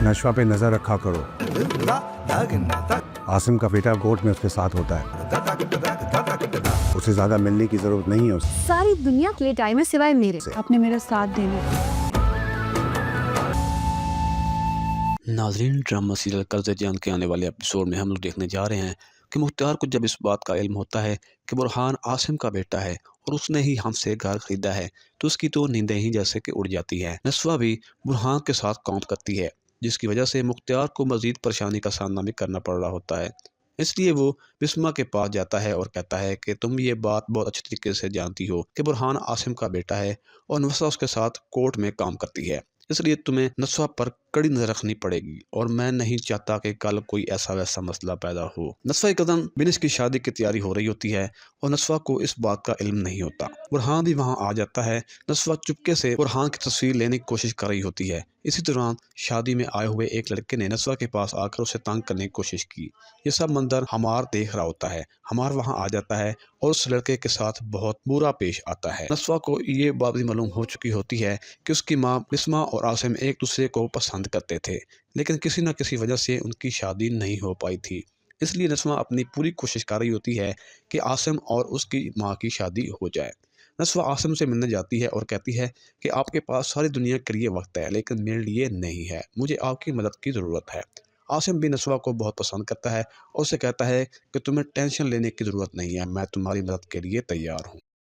नशवा पे नजर रखा करो। आसिम का बेटा कोर्ट में उसके साथ होता है, उसे ज्यादा मिलने की जरूरत नहीं है उसे। सारी दुनिया के लिए टाइम है सिवाय मेरे। आपने मेरा साथ देना। नाजरीन, ड्रामा सीरियल कर्ज़े जान के आने वाले एपिसोड में हम लोग देखने जा रहे हैं कि मुख्तार को जब इस बात का इल्म होता है कि बुरहान आसिम का बेटा है और उसने ही हमसे घर खरीदा है, तो उसकी तो नींदें ही जैसे कि उड़ जाती हैं। नस्वा भी बुरहान के साथ काम करती है, जिसकी वजह से मुख्तार को मज़ीद परेशानी का सामना भी करना पड़ रहा होता है। इसलिए वो बिस्मा के पास जाता है और कहता है कि तुम ये बात बहुत अच्छे तरीके से जानती हो कि बुरहान आसिम का बेटा है और नस्वा उसके साथ कोर्ट में काम करती है, इसलिए तुम्हें नस्वा पर कड़ी नजर रखनी पड़ेगी और मैं नहीं चाहता कि कल कोई ऐसा वैसा मसला पैदा हो। नस्वा एक कदम बिनिश की शादी की तैयारी हो रही होती है और नस्वा को इस बात का इल्म नहीं होता। बुरहान भी वहां आ जाता है। नस्वा चुपके से बुरहान की तस्वीर लेने की कोशिश कर रही होती है। इसी दौरान शादी में आए हुए एक लड़के ने नस्वा के पास आकर उसे तंग करने की कोशिश की। ये सब मंजर हमार देख रहा होता है। हमार वहां आ जाता है और उस लड़के के साथ बहुत बुरा पेश आता है। नस्वा को ये बात भी मालूम हो चुकी होती है कि उसकी माँ बिस्मा और आसिम एक दूसरे को पसंद करते थे, लेकिन किसी न किसी वजह से उनकी शादी नहीं हो पाई थी। इसलिए नस्वा अपनी पूरी कोशिश कर रही होती है कि आसिम और उसकी माँ की शादी हो जाए। नस्वा आसिम से मिलने जाती है और कहती है कि आपके पास सारी दुनिया के लिए वक्त है, लेकिन मेरे लिए नहीं है, मुझे आपकी मदद की ज़रूरत है। आसिम भी नस्वा को बहुत पसंद करता है और उसे कहता है कि तुम्हें टेंशन लेने की ज़रूरत नहीं है, मैं तुम्हारी मदद के लिए तैयार हूँ।